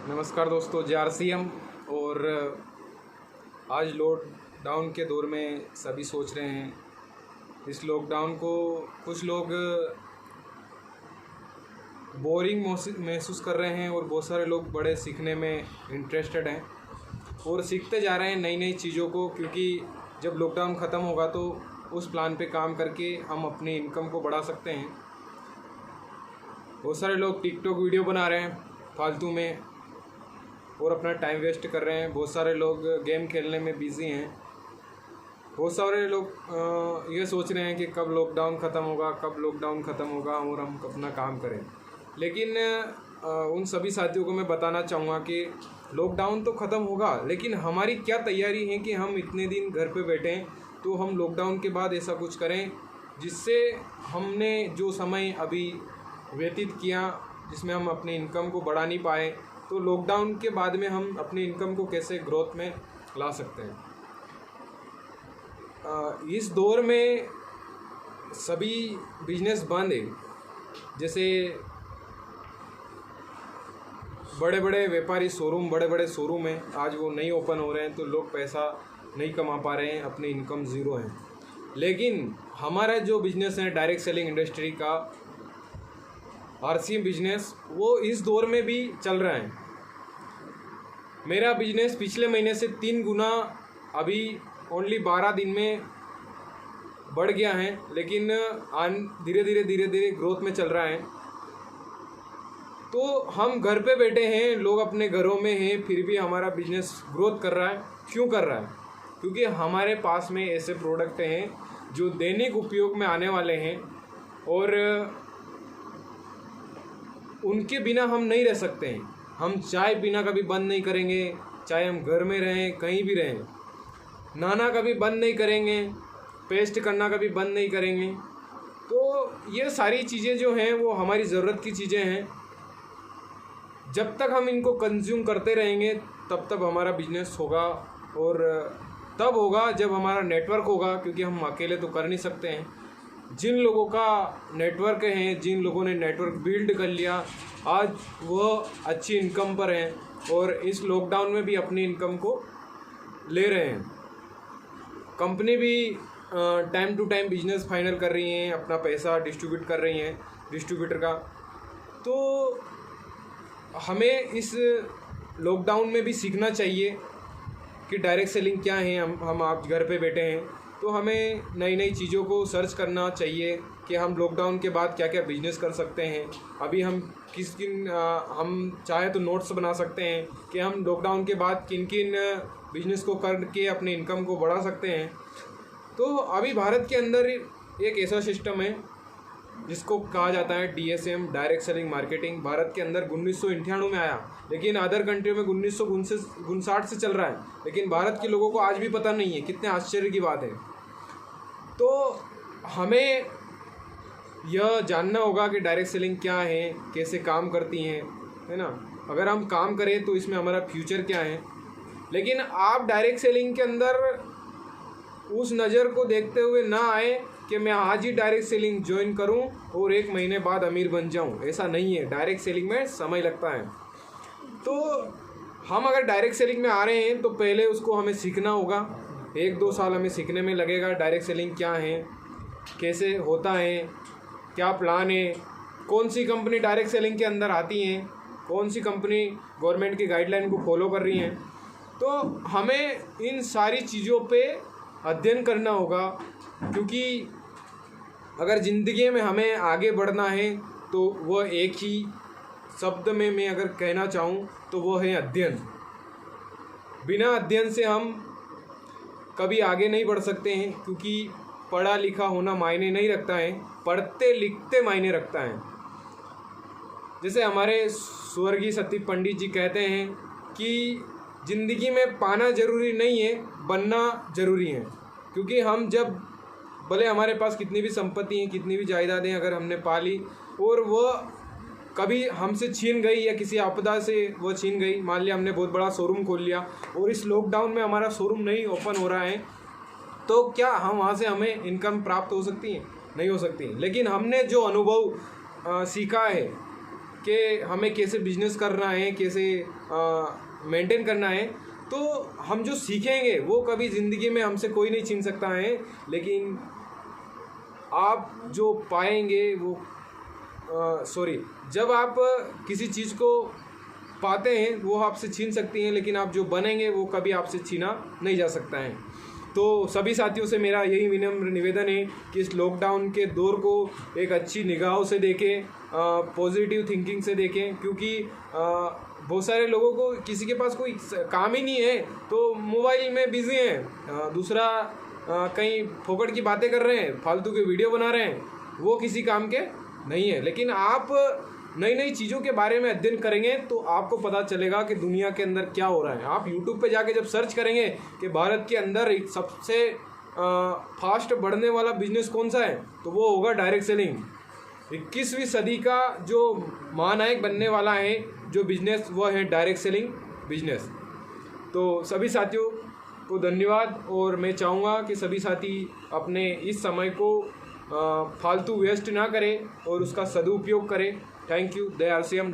नमस्कार दोस्तों, JRCM। और आज लॉकडाउन के दौर में सभी सोच रहे हैं इस लॉकडाउन को कुछ लोग बोरिंग महसूस कर रहे हैं और बहुत सारे लोग बड़े सीखने में इंटरेस्टेड हैं और सीखते जा रहे हैं नई नई चीज़ों को, क्योंकि जब लॉकडाउन ख़त्म होगा तो उस प्लान पे काम करके हम अपनी इनकम को बढ़ा सकते हैं। बहुत सारे लोग टिकटॉक वीडियो बना रहे हैं फालतू में और अपना टाइम वेस्ट कर रहे हैं। बहुत सारे लोग गेम खेलने में बिज़ी हैं। बहुत सारे लोग ये सोच रहे हैं कि कब लॉकडाउन ख़त्म होगा और हम अपना काम करें। लेकिन उन सभी साथियों को मैं बताना चाहूँगा कि लॉकडाउन तो ख़त्म होगा, लेकिन हमारी क्या तैयारी है कि हम इतने दिन घर पे बैठें, तो हम लॉकडाउन के बाद ऐसा कुछ करें जिससे हमने जो समय अभी व्यतीत किया जिसमें हम अपनी इनकम को बढ़ा नहीं पाए, तो लॉकडाउन के बाद में हम अपनी इनकम को कैसे ग्रोथ में ला सकते हैं। इस दौर में सभी बिजनेस बंद है। जैसे बड़े बड़े व्यापारी शोरूम, बड़े बड़े शोरूम हैं, आज वो नहीं ओपन हो रहे हैं, तो लोग पैसा नहीं कमा पा रहे हैं, अपनी इनकम ज़ीरो है। लेकिन हमारा जो बिज़नेस है डायरेक्ट सेलिंग इंडस्ट्री का RCM बिजनेस, वो इस दौर में भी चल रहा है। मेरा बिजनेस पिछले महीने से 3 गुना अभी ओनली 12 दिन में बढ़ गया है, लेकिन धीरे धीरे ग्रोथ में चल रहा है। तो हम घर पे बैठे हैं, लोग अपने घरों में हैं, फिर भी हमारा बिजनेस ग्रोथ कर रहा है। क्यों कर रहा है? क्योंकि हमारे पास में ऐसे प्रोडक्ट हैं जो दैनिक उपयोग में आने वाले हैं और उनके बिना हम नहीं रह सकते हैं। हम चाय पीना कभी बंद नहीं करेंगे, चाहे हम घर में रहें, कहीं भी रहें। नहाना कभी बंद नहीं करेंगे, पेस्ट करना कभी बंद नहीं करेंगे। तो ये सारी चीज़ें जो हैं वो हमारी ज़रूरत की चीज़ें हैं। जब तक हम इनको कंज्यूम करते रहेंगे तब तक हमारा बिजनेस होगा, और तब होगा जब हमारा नेटवर्क होगा, क्योंकि हम अकेले तो कर नहीं सकते हैं। जिन लोगों का नेटवर्क है, जिन लोगों ने नेटवर्क बिल्ड कर लिया, आज वह अच्छी इनकम पर हैं और इस लॉकडाउन में भी अपनी इनकम को ले रहे हैं। कंपनी भी time to time business final कर रही हैं, अपना पैसा डिस्ट्रीब्यूट कर रही हैं डिस्ट्रीब्यूटर का। तो हमें इस लॉकडाउन में भी सीखना चाहिए कि डायरेक्ट सेलिंग क्या है। हम आप घर पे बैठे हैं तो हमें नई नई चीज़ों को सर्च करना चाहिए कि हम लॉकडाउन के बाद क्या क्या बिजनेस कर सकते हैं। अभी हम हम चाहे तो नोट्स बना सकते हैं कि हम लॉकडाउन के बाद किन किन बिजनेस को करके अपनी इनकम को बढ़ा सकते हैं। तो अभी भारत के अंदर एक ऐसा सिस्टम है जिसको कहा जाता है DSM, direct selling marketing. Bharat के अंदर 1998 में आया, लेकिन अदर कंट्री में 1959 से चल रहा है, लेकिन भारत के लोगों को आज भी पता नहीं है। कितने आश्चर्य की बात है। तो हमें यह जानना होगा कि डायरेक्ट सेलिंग क्या है, कैसे काम करती हैं, है ना। अगर हम काम करें तो इसमें हमारा फ्यूचर क्या है। लेकिन आप डायरेक्ट सेलिंग के अंदर उस नज़र को देखते हुए ना आए कि मैं आज ही डायरेक्ट सेलिंग ज्वाइन करूं और 1 महीने बाद अमीर बन जाऊं। ऐसा नहीं है। डायरेक्ट सेलिंग में समय लगता है। तो हम अगर डायरेक्ट सेलिंग में आ रहे हैं तो पहले उसको हमें सीखना होगा। 1-2 साल हमें सीखने में लगेगा डायरेक्ट सेलिंग क्या है, कैसे होता है, क्या प्लान है, कौन सी कंपनी डायरेक्ट सेलिंग के अंदर आती हैं, कौन सी कंपनी गवर्नमेंट की गाइडलाइन को फॉलो कर रही हैं। तो हमें इन सारी चीज़ों पे अध्ययन करना होगा, क्योंकि अगर ज़िंदगी में हमें आगे बढ़ना है तो वह एक ही शब्द में मैं अगर कहना चाहूँ तो वो है अध्ययन। बिना अध्ययन से हम कभी आगे नहीं बढ़ सकते हैं, क्योंकि पढ़ा लिखा होना मायने नहीं रखता है, पढ़ते लिखते मायने रखता है। जैसे हमारे स्वर्गीय सतीश पंडित जी कहते हैं कि ज़िंदगी में पाना ज़रूरी नहीं है, बनना ज़रूरी है। क्योंकि हम जब भले हमारे पास कितनी भी संपत्ति हैं, कितनी भी जायदादें अगर हमने पा ली और वह कभी हमसे छीन गई या किसी आपदा से वो छीन गई, मान लिया हमने बहुत बड़ा शोरूम खोल लिया और इस लॉकडाउन में हमारा शोरूम नहीं ओपन हो रहा है, तो क्या हम वहाँ से हमें इनकम प्राप्त हो सकती है? नहीं हो सकती। लेकिन हमने जो अनुभव सीखा है कि हमें कैसे बिजनेस करना है, कैसे मेंटेन करना है, तो हम जो सीखेंगे वो कभी ज़िंदगी में हमसे कोई नहीं छीन सकता है। लेकिन आप जो पाएंगे वो जब आप किसी चीज़ को पाते हैं वो आपसे छीन सकती हैं, लेकिन आप जो बनेंगे वो कभी आपसे छीना नहीं जा सकता है। तो सभी साथियों से मेरा यही विनम्र निवेदन है कि इस लॉकडाउन के दौर को एक अच्छी निगाहों से देखें, पॉजिटिव थिंकिंग से देखें, क्योंकि बहुत सारे लोगों को किसी के पास कोई काम ही नहीं है तो मोबाइल में बिज़ी हैं, दूसरा कहीं फोकट की बातें कर रहे हैं, फालतू के वीडियो बना रहे हैं, वो किसी काम के नहीं है। लेकिन आप नई नई चीज़ों के बारे में अध्ययन करेंगे तो आपको पता चलेगा कि दुनिया के अंदर क्या हो रहा है। आप YouTube पे जाके जब सर्च करेंगे कि भारत के अंदर एक सबसे फास्ट बढ़ने वाला बिजनेस कौन सा है, तो वो होगा डायरेक्ट सेलिंग। 21वीं सदी का जो महानायक बनने वाला है जो बिजनेस, वो है डायरेक्ट सेलिंग बिजनेस। तो सभी साथियों को धन्यवाद, और मैं चाहूँगा कि सभी साथी अपने इस समय को फालतू वेस्ट ना करें और उसका सदुपयोग करें। Thank you. दयाल सिंह।